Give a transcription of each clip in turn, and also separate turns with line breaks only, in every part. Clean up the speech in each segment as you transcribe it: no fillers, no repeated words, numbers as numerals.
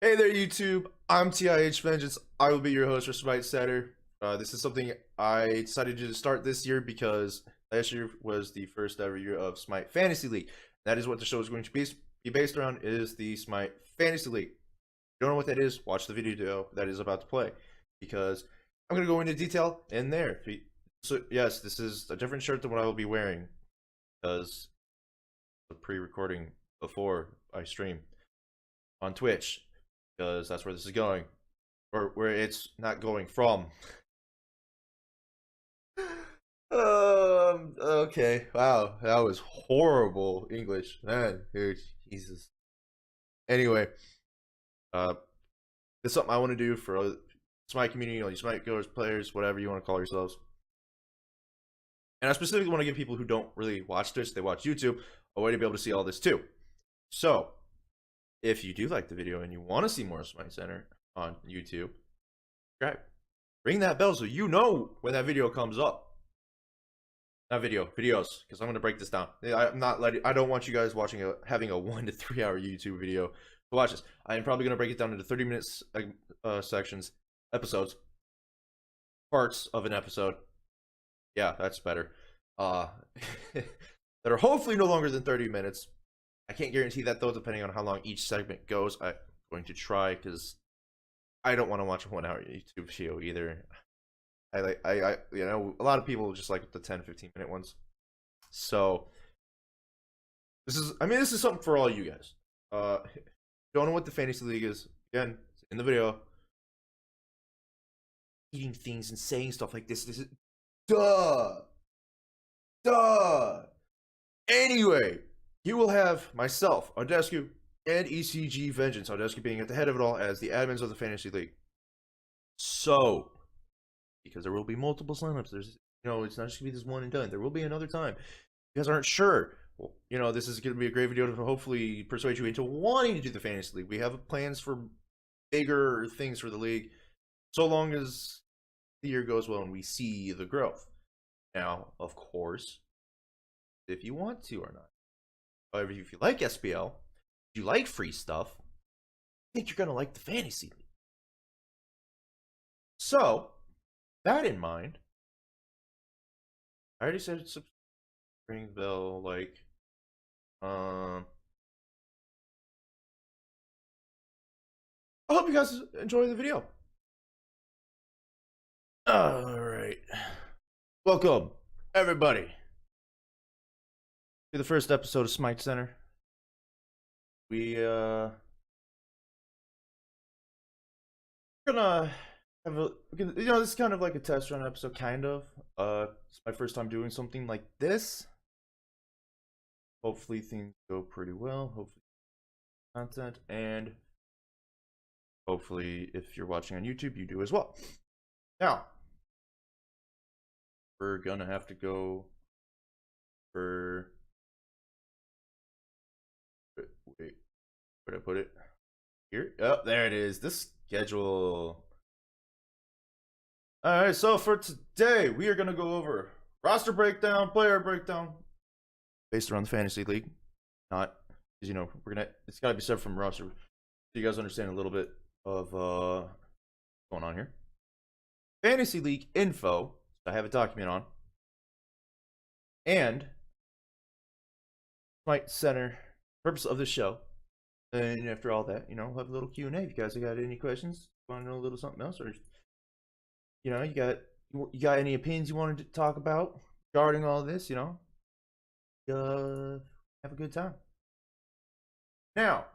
Hey there, YouTube. I'm TIH Vengeance. I will be your host for Smite Center. This is something I decided to start this year because last year was the first ever year of Smite Fantasy League. That is what the show is going to be based around, is the Smite Fantasy League. If you don't know what that is, watch the video that is about to play, because I'm going to go into detail in there. So yes, this is a different shirt than what I will be wearing, because the pre-recording before I stream on Twitch, because that's where this is going, or where it's not going from. Okay. Wow, that was horrible English, man. Dude, Jesus. Anyway, it's something I want to do for Smite community, like Smite goers, players, whatever you want to call yourselves. And I specifically want to give people who don't really watch Twitch, they watch YouTube, a way to be able to see all this too. So, if you do like the video and you want to see more Smite Center on YouTube, subscribe. Ring that bell so you know when that video comes up. Not videos, because I'm gonna break this down. I don't want you guys having a 1 to 3 hour YouTube video to watch this. I am probably gonna break it down into 30 minutes sections, episodes, parts of an episode. Yeah, that's better. That are hopefully no longer than 30 minutes. I can't guarantee that though, depending on how long each segment goes. I'm going to try, because I don't want to watch a 1 hour YouTube video either. You know, a lot of people just like the 10-15 minute ones. So this is something for all you guys. Don't know what the fantasy league is, again, in the video. Eating things and saying stuff like this is duh. Anyway, you will have myself, Audescu, and ECG Vengeance, Audescu being at the head of it all as the admins of the fantasy league. So, because there will be multiple signups, it's not just gonna be this one and done. There will be another time. You guys aren't sure, well, this is gonna be a great video to hopefully persuade you into wanting to do the fantasy league. We have plans for bigger things for the league, so long as the year goes well and we see the growth. Now, of course, if you want to or not. However, if you like SPL, if you like free stuff, I think you're gonna like the fantasy league. So, that in mind, I already said it's ring bell, like, I hope you guys enjoy the video. Alright. Welcome, everybody, to the first episode of Smite Center. We're gonna have this is kind of like a test run episode, kind of. It's my first time doing something like this. Hopefully things go pretty well. Hopefully content, and hopefully if you're watching on YouTube, you do as well. Now, we're gonna have to go for, wait, where did I put it? Here? Oh, there it is. The schedule. Alright, so for today, we are gonna go over roster breakdown, player breakdown, based around the fantasy league. Not, because it's gotta be separate from roster, so you guys understand a little bit of what's going on here. Fantasy league info, I have a document on, and Smite Center, purpose of the show. And after all that, we'll have a little Q&A. If you guys have got any questions, want to know a little something else, or you got any opinions you wanted to talk about regarding all this, have a good time. Now,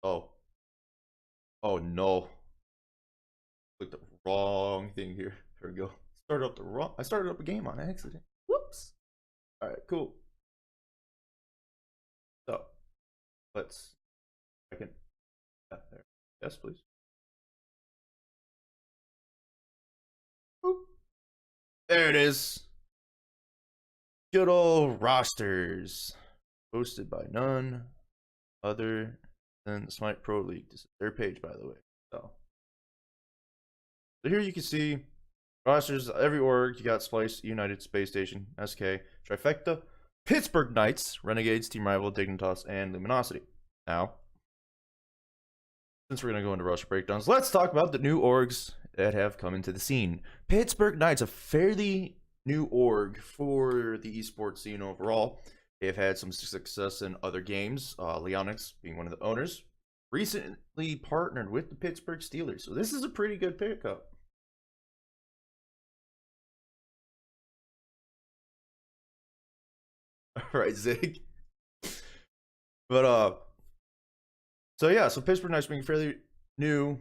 oh no, clicked the wrong thing here. There we go. I started up a game on accident. Whoops. All right, cool. So let's there. Yes, please. Boop. There it is. Good old rosters, hosted by none other than the Smite Pro League. This is their page, by the way. So here you can see rosters, every org. You got Splice, United, Space Station, SK, Trifecta, Pittsburgh Knights, Renegades, Team Rival, Dignitas, and Luminosity. Now, since we're going to go into roster breakdowns, let's talk about the new orgs that have come into the scene. Pittsburgh Knights, a fairly new org for the esports scene overall. They've had some success in other games. Leonix, being one of the owners, recently partnered with the Pittsburgh Steelers. So this is a pretty good pickup. All right, Zig. But so yeah, so Pittsburgh Knights being fairly new,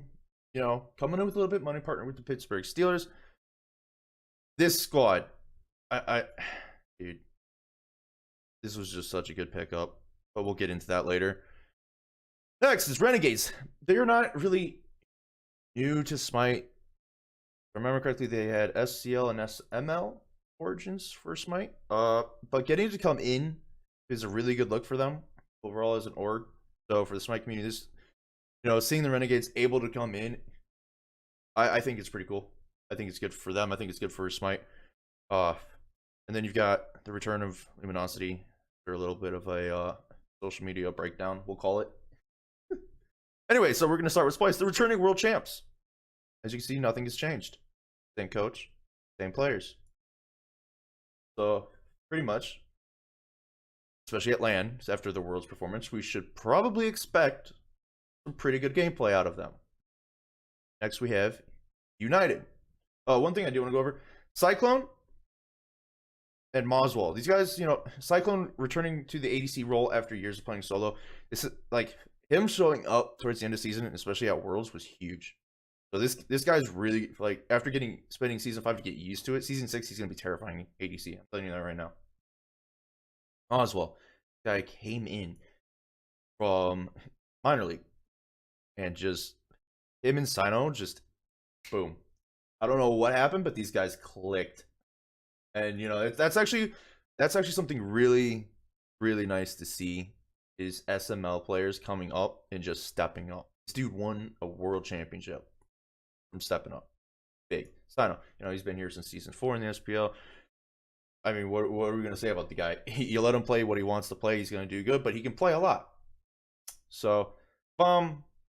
you know, coming in with a little bit of money, partner with the Pittsburgh Steelers. This squad, dude, this was just such a good pickup, but we'll get into that later. Next is Renegades. They're not really new to Smite. If I remember correctly, they had SCL and SML origins for Smite. But getting to come in is a really good look for them overall as an org. So for the Smite community, this, you know, seeing the Renegades able to come in, I think it's pretty cool. I think it's good for them. I think it's good for Smite. And then you've got the return of Luminosity, or a little bit of a social media breakdown, we'll call it. Anyway, so we're going to start with Splice, the returning world champs. As you can see, nothing has changed. Same coach, same players. So, pretty much, especially at LAN, after the World's performance, we should probably expect some pretty good gameplay out of them. Next, we have United. One thing I do want to go over, Cyclone and Moswell. These guys, you know, Cyclone returning to the ADC role after years of playing solo. This is like him showing up towards the end of season, especially at Worlds, was huge. So this guy's really, like, after spending season 5 to get used to it, season 6 he's gonna be terrifying ADC. I'm telling you that right now. Oswald, guy came in from minor league and just him and Sino just boom. I don't know what happened, but these guys clicked. And you know, that's actually something really, really nice to see, is SML players coming up and just stepping up. This dude won a world championship from stepping up. Big. Sino, you know, he's been here since season 4 in the SPL. I mean, what are we going to say about the guy? You let him play what he wants to play, he's going to do good, but he can play a lot. So,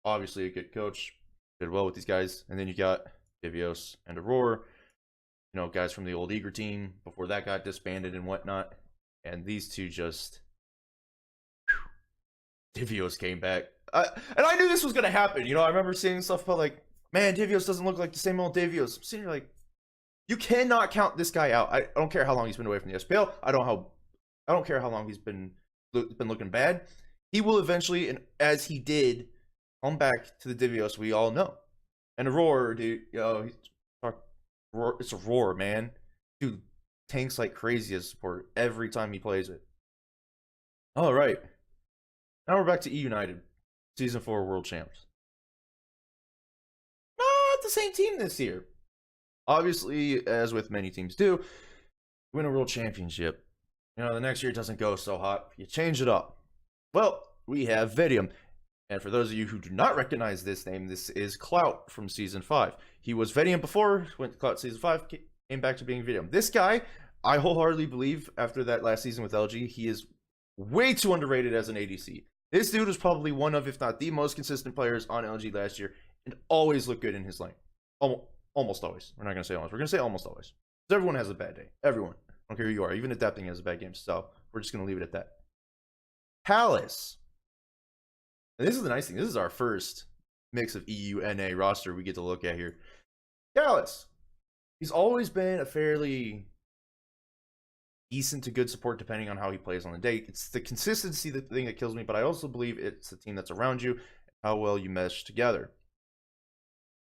obviously a good coach, did well with these guys. And then you got Divios and Aurora, you know, guys from the old Eager team before that got disbanded and whatnot. And these two just, Divios came back. And I knew this was going to happen. You know, I remember seeing stuff about like, man, Divios doesn't look like the same old Divios. I'm sitting here like, you cannot count this guy out. I don't care how long he's been away from the SPL. I don't care how long he's been looking bad. He will eventually, and as he did, come back to the Divios we all know. And Aurora, dude, you know, it's Aurora, man. Dude tanks like crazy as support every time he plays it. All right. Now we're back to E United, Season 4 World Champs. Not the same team this year. Obviously, as with many teams do, win a world championship. You know, the next year it doesn't go so hot. You change it up. Well, we have Vidium. And for those of you who do not recognize this name, this is Clout from Season 5. He was Vidium before, went to Clout Season 5, came back to being Vidium. This guy, I wholeheartedly believe, after that last season with LG, he is way too underrated as an ADC. This dude was probably one of, if not the most consistent players on LG last year, and always looked good in his lane. Almost always. We're not going to say almost. We're going to say almost always. Because everyone has a bad day. Everyone. I don't care who you are. Even Adapting has a bad game. So we're just going to leave it at that. Palace. And this is the nice thing. This is our first mix of EU-NA roster we get to look at here. Palace. He's always been a fairly decent to good support depending on how he plays on the day. It's the consistency, the thing that kills me, but I also believe it's the team that's around you and how well you mesh together.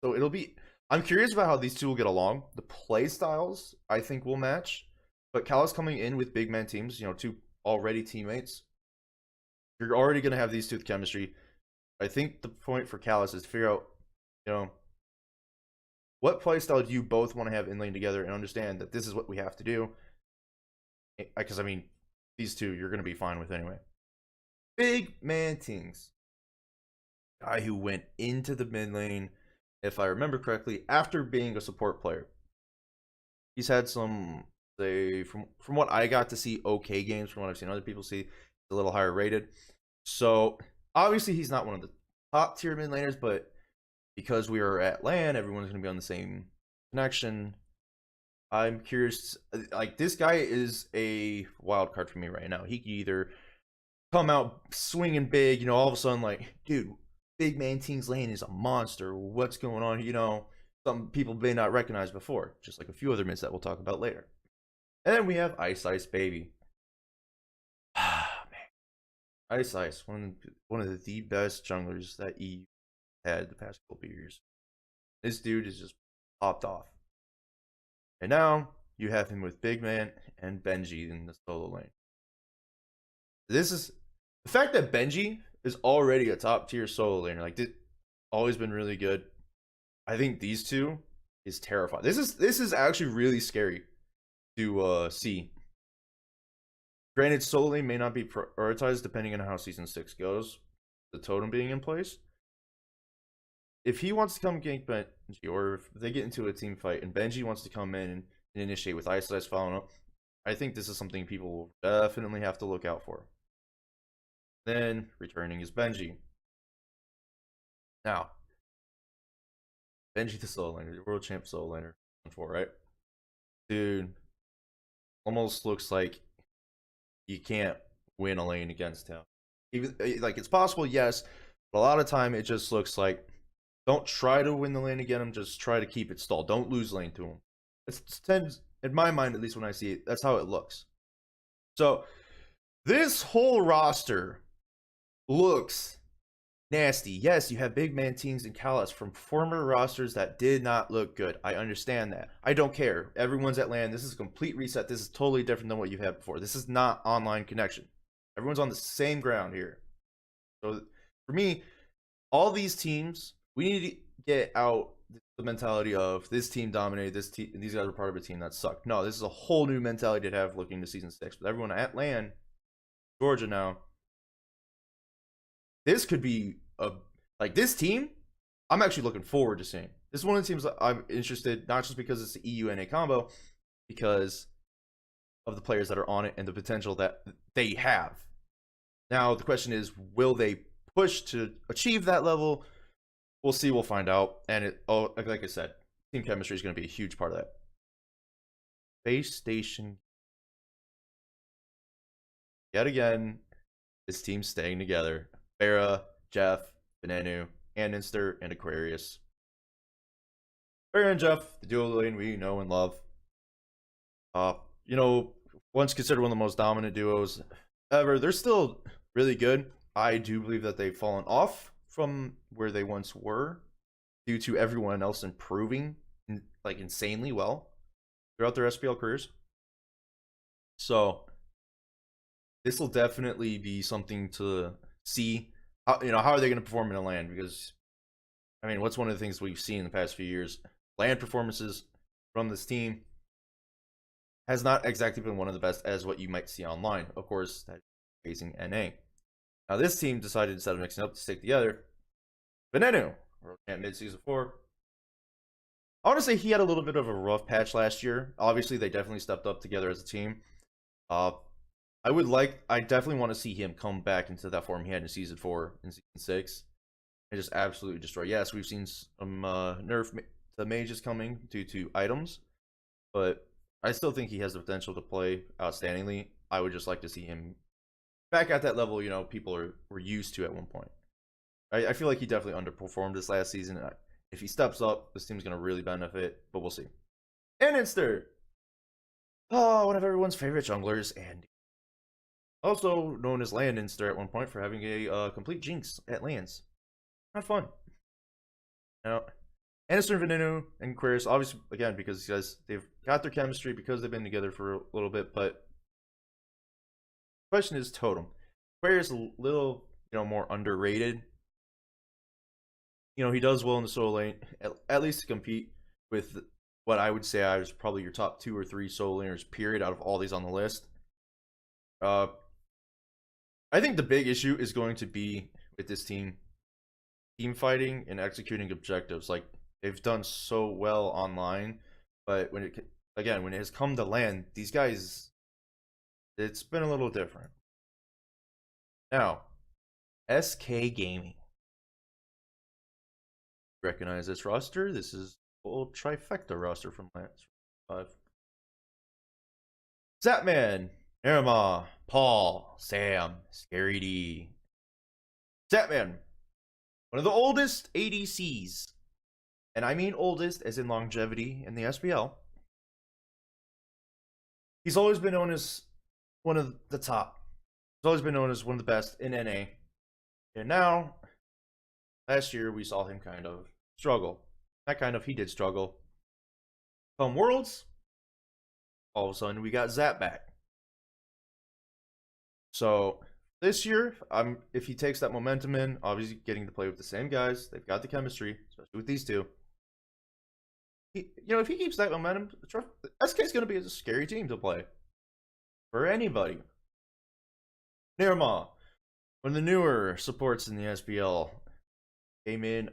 So it'll be, I'm curious about how these two will get along. The play styles I think will match, but Callis coming in with big man teams, you know, two already teammates, you're already going to have these two with chemistry. I think the point for Callis is to figure out, you know, what play style do you both want to have in lane together and understand that this is what we have to do. Because, I mean, these two you're going to be fine with anyway. Big man teams. Guy who went into the mid lane, if I remember correctly, after being a support player. He's had some say from what I got to see, okay games. From what I've seen other people see, it's a little higher rated. So obviously he's not one of the top tier mid laners, but because we are at LAN, everyone's going to be on the same connection. I'm curious, like, this guy is a wild card for me right now. He could either come out swinging big, all of a sudden, like, dude, big man Ting's lane is a monster. What's going on? Some people may not recognize before, just like a few other mids that we'll talk about later. And then we have Ice Ice Baby. Ah, man. Ice Ice, one of the best junglers that EU had the past couple of years. This dude is just popped off. And now you have him with Big Man and Benji in the solo lane. This is the fact that Benji is already a top tier solo laner. Like, this always been really good. I think these two is terrifying. This is actually really scary to see. Granted, solo lane may not be prioritized depending on how season 6 goes, the totem being in place. If he wants to come gank Benji, or if they get into a team fight and Benji wants to come in and initiate with Ice Ice following up, I think this is something people will definitely have to look out for. Then returning is Benji. Now, Benji the solo laner, the world champ solo laner, 4, right? Dude, almost looks like you can't win a lane against him. Even like, it's possible, yes, but a lot of time it just looks like, don't try to win the lane against him, just try to keep it stalled. Don't lose lane to him. It's tends, in my mind, at least when I see it, that's how it looks. So this whole roster looks nasty. Yes, you have big man Tings and Kalas from former rosters that did not look good. I understand that. I don't care. Everyone's at LAN. This is a complete reset. This is totally different than what you've had before. This is not online connection. Everyone's on the same ground here. So for me, all these teams, we need to get out the mentality of this team dominated, this team, these guys are part of a team that sucked. No, this is a whole new mentality to have looking to season 6. But everyone at LAN, Georgia now, this could be like, this team, I'm actually looking forward to seeing. This is one of the teams that I'm interested, not just because it's the EU-NA combo, because of the players that are on it and the potential that they have. Now, the question is, will they push to achieve that level? We'll see. We'll find out. And like I said, team chemistry is going to be a huge part of that. Base station. Yet again, this team's staying together. Farah, Jeff, Benenu, and Inster, and Aquarius. Farah and Jeff, the duo lane we know and love. Once considered one of the most dominant duos ever. They're still really good. I do believe that they've fallen off from where they once were due to everyone else improving like insanely well throughout their SPL careers. So this will definitely be something to see. How are they going to perform in a LAN? Because I mean, what's one of the things we've seen in the past few years? LAN performances from this team has not exactly been one of the best as what you might see online. Of course, that's facing NA. Now this team decided, instead of mixing up, to stick together. Benenu, world champ mid-season 4. I want to say he had a little bit of a rough patch last year. Obviously, they definitely stepped up together as a team. I definitely want to see him come back into that form he had in season 4 and season 6 and just absolutely destroy. Yes, we've seen some nerf to mages coming due to items, but I still think he has the potential to play outstandingly. I would just like to see him back at that level, people were used to at one point. I feel like he definitely underperformed this last season. If he steps up, this team's going to really benefit, but we'll see. And Inster. Oh, one of everyone's favorite junglers, and also known as Land Inster at one point for having a complete jinx at lands. Not fun. Now, Inster and Veneno and Aquarius, obviously, again, because they've got their chemistry, because they've been together for a little bit, but the question is totem. Aquarius is a little, more underrated. He does well in the solo lane, at least to compete with what I would say is probably your top 2 or 3 solo laners, period, out of all these on the list. I think the big issue is going to be with this team fighting and executing objectives. Like, they've done so well online, but when it again, when it has come to land, these guys, it's been a little different. Now, SK Gaming. Recognize this roster? This is old trifecta roster from last 5. Zapman, Nerma, Paul, Sam, Scary D. Zapman, one of the oldest ADCs. And I mean oldest as in longevity in the SPL. He's always been known as one of the top. He's always been known as one of the best in NA. And now, last year we saw him kind of struggle. He did struggle. Come Worlds, all of a sudden we got Zap back. So this year, if he takes that momentum in, obviously getting to play with the same guys, they've got the chemistry, especially with these two. If he keeps that momentum, SK is going to be a scary team to play for anybody. Nirma, one of the newer supports in the SPL, came in. I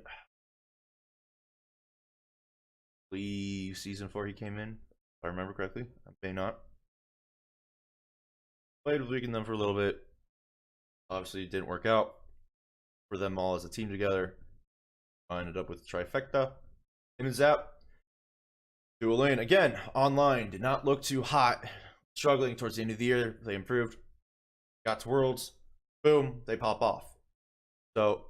believe season 4 he came in, if I remember correctly. I may not. Played with Weaken them for a little bit. Obviously, it didn't work out for them all as a team together. I ended up with trifecta. Him and Zap. Dual lane again, online, did not look too hot. Struggling towards the end of the year, they improved. Got to Worlds, boom, they pop off. So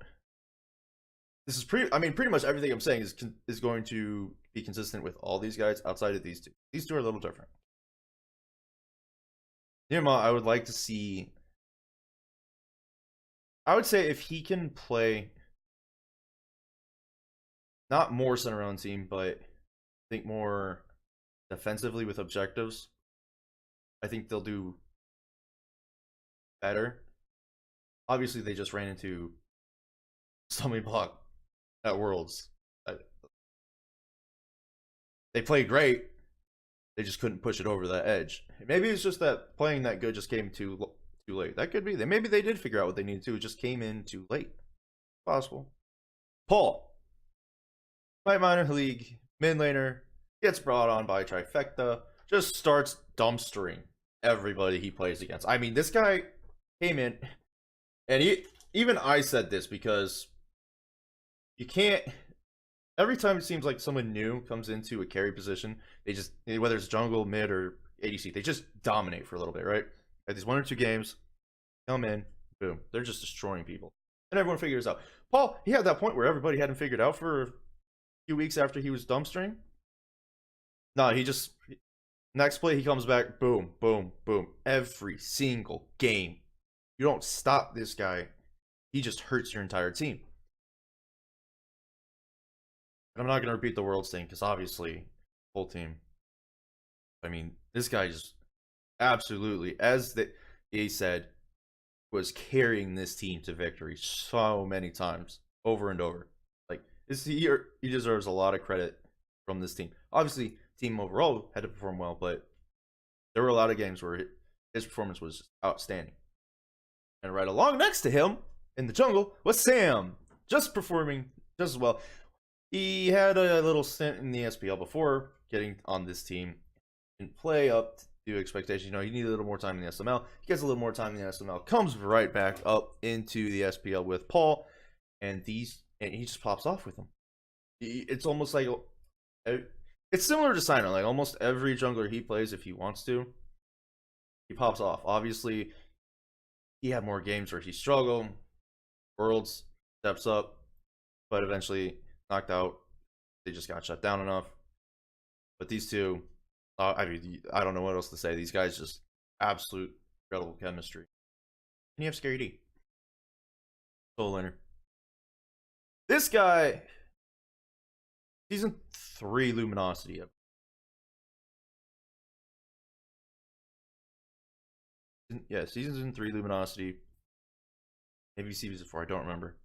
this is pretty much everything I'm saying is going to be consistent with all these guys outside of these two. These two are a little different. Nirma, I would like to see. I would say if he can play not more center on team, but I think more defensively with objectives, I think they'll do better. Obviously, they just ran into stumbling block at Worlds. They played great. They just couldn't push it over that edge. Maybe it's just that playing that good just came too late. That could be. Maybe they did figure out what they needed to. It just came in too late. Possible. Paul, Smite Minor League mid laner, gets brought on by trifecta. Just starts dumpstering everybody he plays against. I mean, this guy came in, and even I said this because you can't. Every time it seems like someone new comes into a carry position, they just, whether it's jungle, mid, or ADC, they just dominate for a little bit, right? At these 1 or 2 games, come in, boom, they're just destroying people, and everyone figures out. Paul, he had that point where everybody hadn't figured out for a few weeks after he was dumpstering. No, he just next play he comes back, boom, boom, boom, every single game. You don't stop this guy, he just hurts your entire team. I'm not going to repeat the Worlds thing because obviously, whole team. I mean, this guy just absolutely, as he said, was carrying this team to victory so many times, over and over. Like, he deserves a lot of credit from this team. Obviously, team overall had to perform well, but there were a lot of games where his performance was outstanding. And right along next to him in the jungle was Sam, just performing just as well. He had a little stint in the SPL before getting on this team. Didn't play up to expectations. He needed a little more time in the SML. He gets a little more time in the SML. Comes right back up into the SPL with Paul, and he just pops off with them. It's almost like it's similar to Sino. Like almost every jungler he plays, if he wants to, he pops off. Obviously, he had more games where he struggled. Worlds steps up, but eventually knocked out. They just got shut down enough. But these two, I don't know what else to say. These guys just absolute incredible chemistry. And you have Scary D, solo laner. This guy, season 3 Luminosity. Yeah, season 3 Luminosity. Maybe season 4. I don't remember.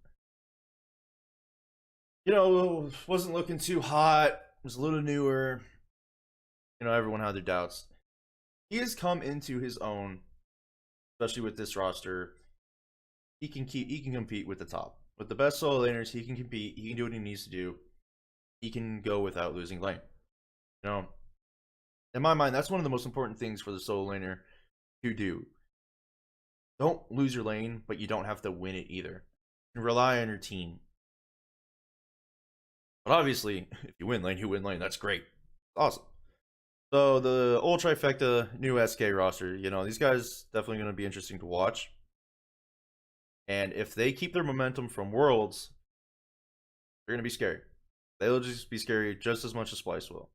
Wasn't looking too hot. Was a little newer. Everyone had their doubts. He has come into his own, especially with this roster. He can compete with the top. With the best solo laners, he can compete. He can do what he needs to do. He can go without losing lane. in my mind, that's one of the most important things for the solo laner to do. Don't lose your lane, but you don't have to win it either. And rely on your team. But obviously, if you win lane, you win lane. That's great. Awesome. So the old trifecta, new SK roster, these guys definitely going to be interesting to watch. And if they keep their momentum from Worlds, they're going to be scary. They'll just be scary just as much as Splice will.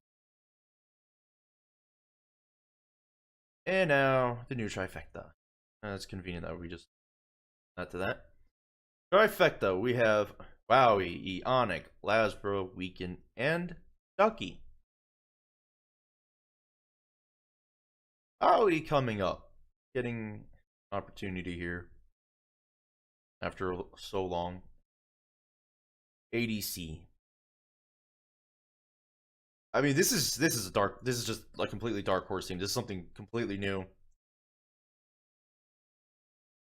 And now the new trifecta. It's convenient that we just add to that. Trifecta, we have Wowie, Eonic, Lasbro, Weaken, and Ducky. Wowie coming up, getting an opportunity here after so long. ADC. I mean, this is just a completely dark horse team. This is something completely new.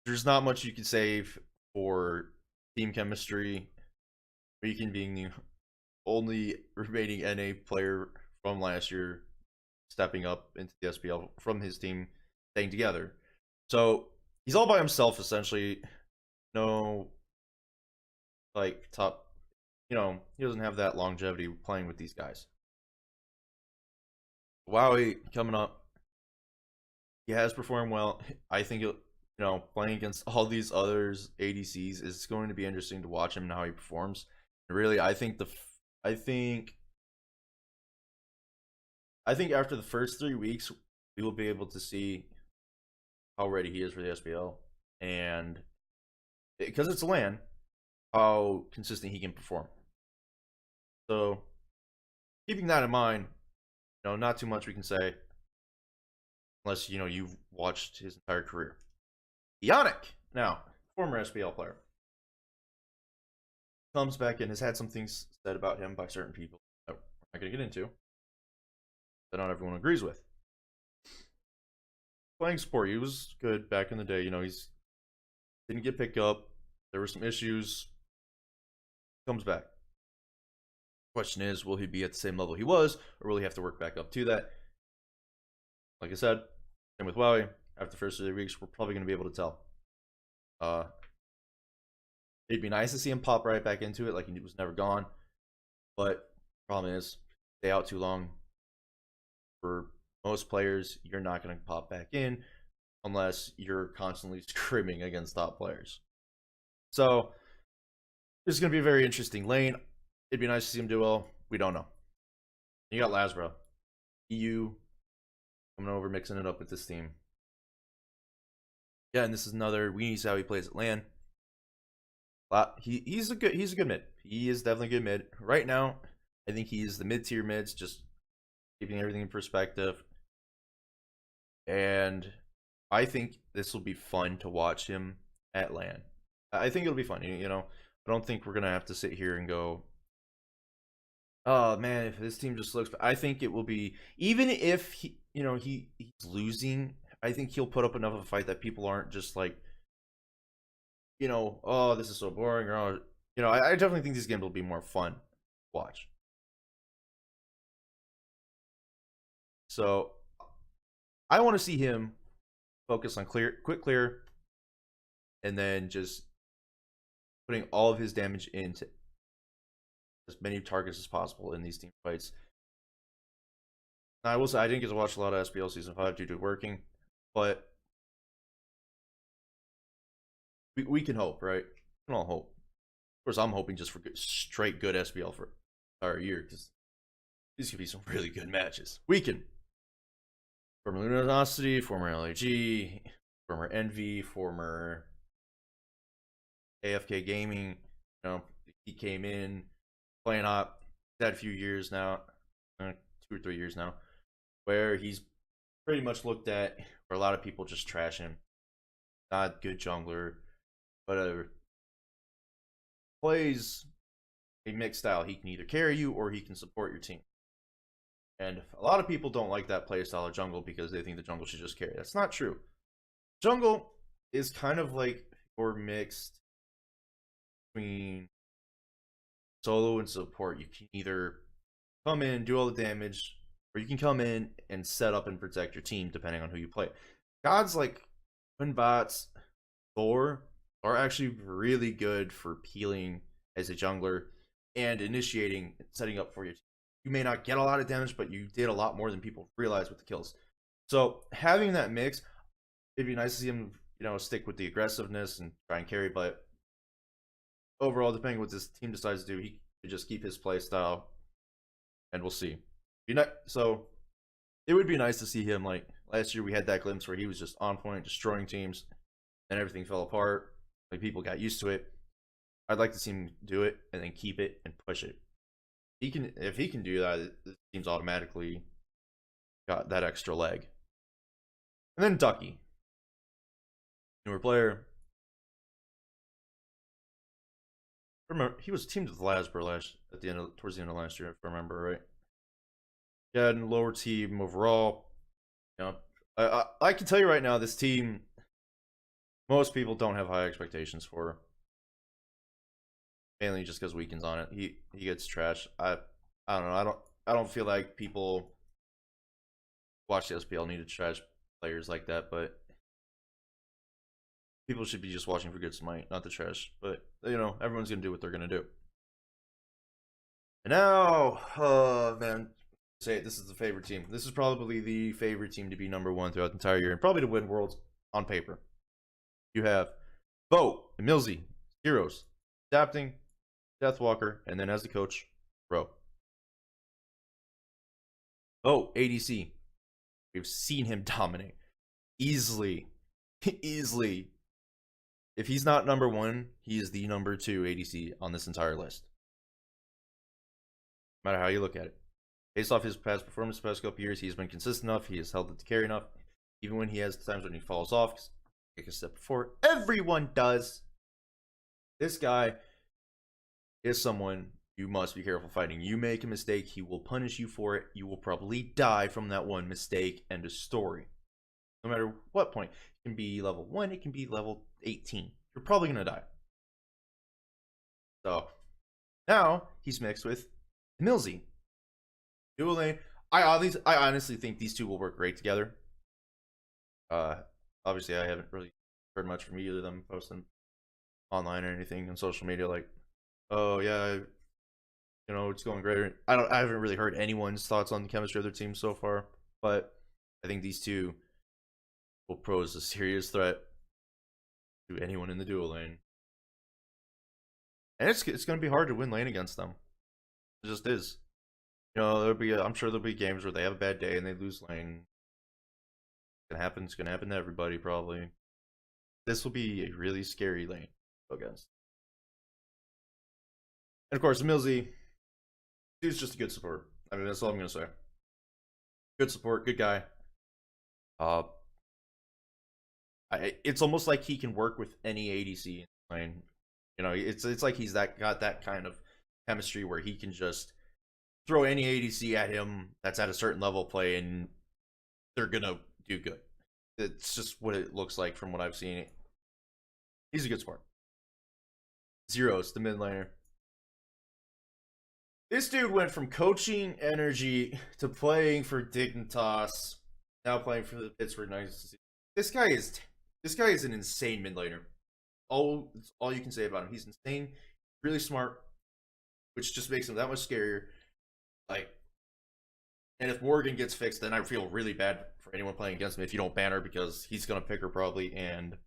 There's not much you can say for team chemistry. Weaken being the only remaining NA player from last year, stepping up into the SPL from his team, staying together. So he's all by himself essentially. No, like top, he doesn't have that longevity playing with these guys. Wowie coming up, he has performed well. I think playing against all these others ADCs is going to be interesting to watch him and how he performs. And really, I think after the first 3 weeks, we will be able to see how ready he is for the SPL, and because it's LAN, how consistent he can perform. So, keeping that in mind, not too much we can say, unless you've watched his entire career. Eonic, now former SPL player, comes back and has had some things said about him by certain people that we're not going to get into, that not everyone agrees with. Playing support, he was good back in the day. He's didn't get picked up. There were some issues. Comes back. Question is, will he be at the same level he was, or will he have to work back up to that? Like I said, same with Wowie. After the first 3 weeks, we're probably going to be able to tell. It'd be nice to see him pop right back into it, like he was never gone. But the problem is, stay out too long. For most players, you're not going to pop back in unless you're constantly scrimming against top players. So this is going to be a very interesting lane. It'd be nice to see him do well. We don't know. You got Lasbro, EU coming over, mixing it up with this team. Yeah, and this is another. We need to see how he plays at LAN. He's a good mid. He is definitely a good mid. Right now, I think he's the mid-tier mids, just keeping everything in perspective. And I think this will be fun to watch him at LAN. I think it'll be fun. I don't think we're gonna have to sit here and go, oh man, if this team just looks. I think it will be, even if he's losing, I think he'll put up enough of a fight that people aren't just like, oh, this is so boring, or I definitely think these games will be more fun to watch. So I want to see him focus on quick clear, and then just putting all of his damage into as many targets as possible in these team fights. Now, I will say I didn't get to watch a lot of SPL Season 5 due to working, but we can hope, right? We can all hope. Of course, I'm hoping just for straight good SPL for our year, because these could be some really good matches. Weaken. Former Luminosity, former LAG, former Envy, former AFK Gaming. He came in playing hot. He's had a few years now, 2 or 3 years now, where he's pretty much looked at, where a lot of people just trash him. Not good jungler, but plays a mixed style. He can either carry you or he can support your team. And a lot of people don't like that playstyle of jungle because they think the jungle should just carry. That's not true. Jungle is kind of like your mixed between solo and support. You can either come in, do all the damage, where you can come in and set up and protect your team depending on who you play. Gods like Twin Bots, Thor are actually really good for peeling as a jungler and initiating, setting up for your team. You may not get a lot of damage, but you did a lot more than people realize with the kills. So having that mix, it'd be nice to see him, stick with the aggressiveness and try and carry. But overall, depending on what this team decides to do, he could just keep his play style, and we'll see. So it would be nice to see him, like last year we had that glimpse where he was just on point, destroying teams, and everything fell apart. Like people got used to it. I'd like to see him do it and then keep it and push it. If he can do that, the team's automatically got that extra leg. And then Ducky, newer player. Remember, he was teamed with Lasper towards the end of last year, if I remember right. Yeah, and lower team overall. I can tell you right now, this team, most people don't have high expectations for. Mainly just because Weekend's on it. He gets trashed. I don't know. I don't feel like people watch the SPL need to trash players like that, but people should be just watching for good Smite, not the trash. But everyone's gonna do what they're gonna do. And now, man, say it, this is the favorite team. This is probably the favorite team to be #1 throughout the entire year, and probably to win Worlds on paper. You have Bo, Emilzy, Heroes, Adapting, Deathwalker, and then as the coach, Ro. Oh, ADC. We've seen him dominate. Easily. Easily. If he's not #1, he is the #2 ADC on this entire list. No matter how you look at it. Based off his past performance the past couple years, he's been consistent enough. He has held it to carry enough. Even when he has times when he falls off, take a step before. Everyone does. This guy is someone you must be careful fighting. You make a mistake, he will punish you for it. You will probably die from that one mistake. End of story. No matter what point. It can be level 1, it can be level 18. You're probably going to die. So, now he's mixed with Emilzy. Dual lane. I honestly think these two will work great together. Obviously, I haven't really heard much from either of them posting online or anything on social media like, oh yeah, it's going great. I haven't really heard anyone's thoughts on the chemistry of their team so far, but I think these two will pose a serious threat to anyone in the dual lane. And it's going to be hard to win lane against them. It just is. I'm sure there'll be games where they have a bad day and they lose lane. It's gonna happen to everybody probably. This will be a really scary lane to go against. And of course, Emilzy, dude's just a good support. I mean, that's all I'm gonna say. Good support, good guy. It's almost like he can work with any ADC in the lane. It's like he's got that kind of chemistry where he can just throw any ADC at him that's at a certain level of play and they're gonna do good. It's just what it looks like from what I've seen. He's a good support. Zeros, the mid laner. This dude went from coaching Energy to playing for Dignitas, now playing for the Pittsburgh Knights. This guy is an insane mid laner. All you can say about him. He's insane, really smart, which just makes him that much scarier. And if Morgan gets fixed, then I feel really bad for anyone playing against him if you don't ban her, because he's gonna pick her probably, and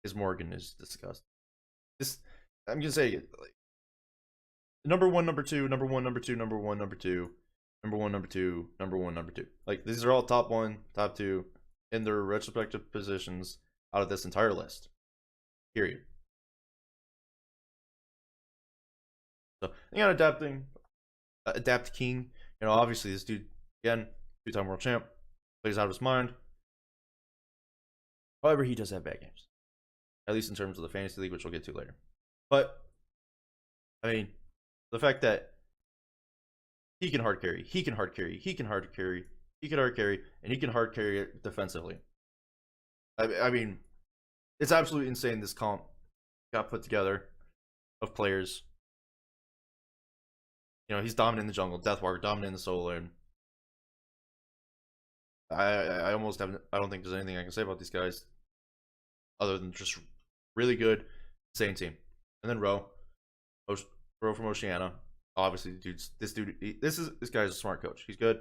his Morgan is disgusting. I'm gonna say it, #1, #2, #1, #2, #1, #2, #1, #2, #1, #2. Like, these are all top 1, top 2 in their respective positions out of this entire list. Period. So, Adapt King. Obviously this dude, again, 2-time world champ, plays out of his mind. However, he does have bad games. At least in terms of the fantasy league, which we'll get to later. But, I mean, the fact that he can hard carry, he can hard carry, he can hard carry, he can hard carry, and he can hard carry it defensively. I mean, it's absolutely insane this comp got put together of players. He's dominant in the jungle, Deathwalker, dominant in the solo lane. I almost haven't. I don't think there's anything I can say about these guys other than just really good, insane team. And then Roe from Oceania. Obviously, this guy's a smart coach. He's good.